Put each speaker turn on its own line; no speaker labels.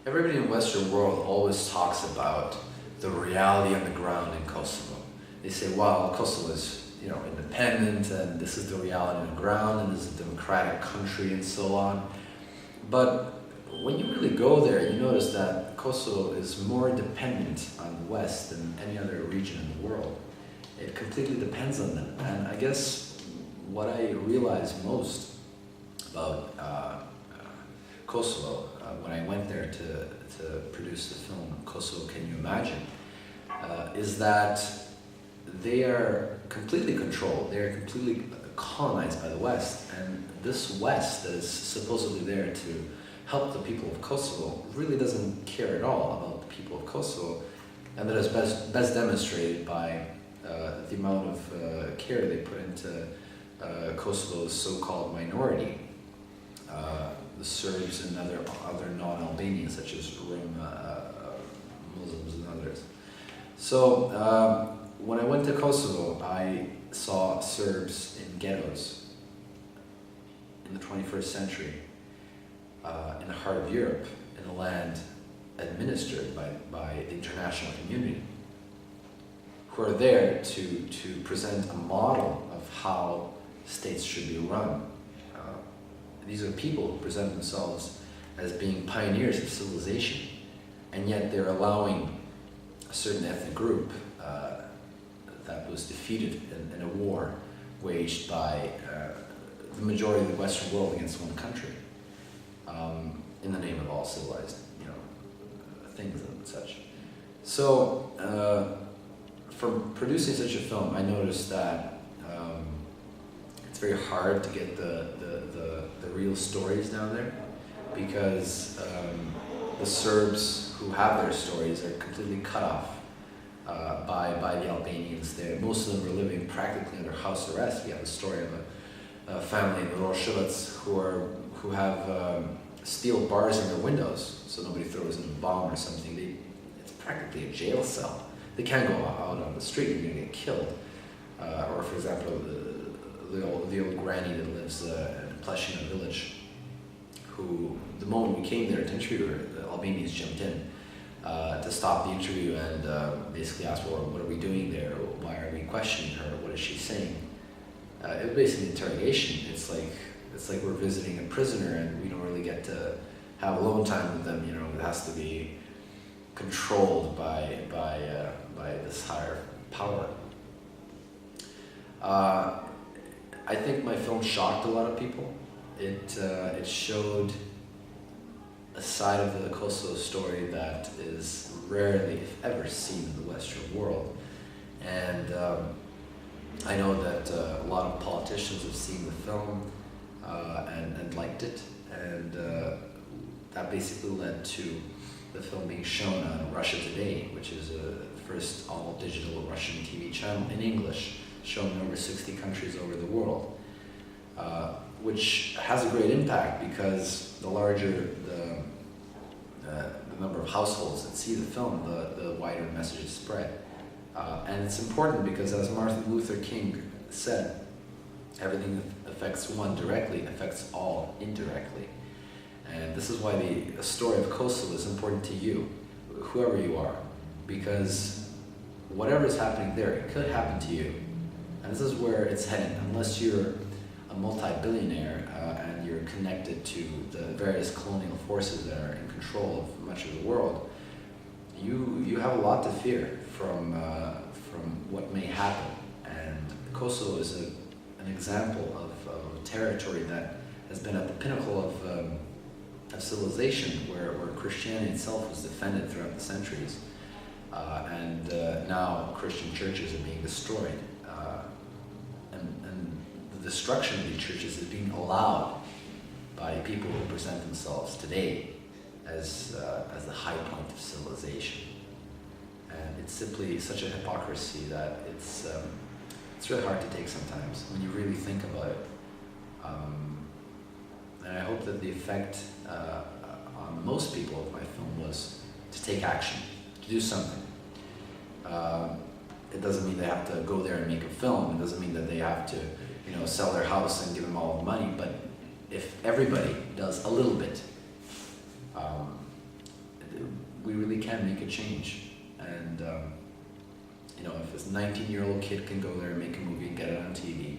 Everybody in the Western world always talks about the reality on the ground in Kosovo. They say, "Wow, Kosovo is, independent, and this is the reality on the ground, and this is a democratic country, and so on." But when you really go there, you notice that Kosovo is more dependent on the West than any other region in the world. It completely depends on them, and I guess what I realized most about Kosovo when I went there to produce the film Kosovo, Can You Imagine, is that they are completely controlled, they are completely colonized by the West, and this West that is supposedly there to help the people of Kosovo really doesn't care at all about the people of Kosovo, and that is best demonstrated by the amount of care they put into Kosovo's so-called minority, the Serbs and other non-Albanians such as Roma, Muslims and others. So when I went to Kosovo, I saw Serbs in ghettos in the 21st century, in the heart of Europe, in a land administered by the international community, who are there to present a model of how states should be run. These are people who present themselves as being pioneers of civilization, and yet they're allowing a certain ethnic group that was defeated in a war waged by the majority of the Western world against one country, in the name of all civilized, things and such. So, from producing such a film, I noticed that it's very hard to get the real stories down there, because the Serbs who have their stories are completely cut off by the Albanians there. Most of them are living practically under house arrest. We have the story of a family in Roshevac who have steel bars in their windows so nobody throws in a bomb or something. It's practically a jail cell. They can't go out on the street, they're going to get killed. Or for example, the old granny that lives in Pleshina village, who the moment we came there to interview her, the Albanians jumped in to stop the interview and basically asked, "Well, what are we doing there? Why are we questioning her? What is she saying?" It was basically an interrogation. It's like we're visiting a prisoner and we don't really get to have alone time with them. It has to be controlled by this higher power. I think my film shocked a lot of people. It showed a side of the Kosovo story that is rarely, if ever, seen in the Western world. And I know that a lot of politicians have seen the film and liked it, and that basically led to the film being shown on Russia Today, which is the first all-digital Russian TV channel in English, shown in over 60 countries over the world, which has a great impact because the larger the number of households that see the film, the wider the message is spread. And it's important because, as Martin Luther King said, everything that affects one directly affects all indirectly. And this is why the story of Kosovo is important to you, whoever you are, because whatever is happening there, it could happen to you. And this is where it's heading. Unless you're a multi-billionaire and you're connected to the various colonial forces that are in control of much of the world, you have a lot to fear from what may happen. And Kosovo is an example of a territory that has been at the pinnacle of civilization, where Christianity itself was defended throughout the centuries. And now Christian churches are being destroyed. And the destruction of these churches is being allowed by people who present themselves today as the high point of civilization. And it's simply such a hypocrisy that it's really hard to take sometimes when you really think about it. And I hope that the effect on most people of my film was to take action, to do something. It doesn't mean they have to go there and make a film. It doesn't mean that they have to, sell their house and give them all the money. But if everybody does a little bit, can make a change. And you know, if this 19-year-old kid can go there and make a movie and get it on TV,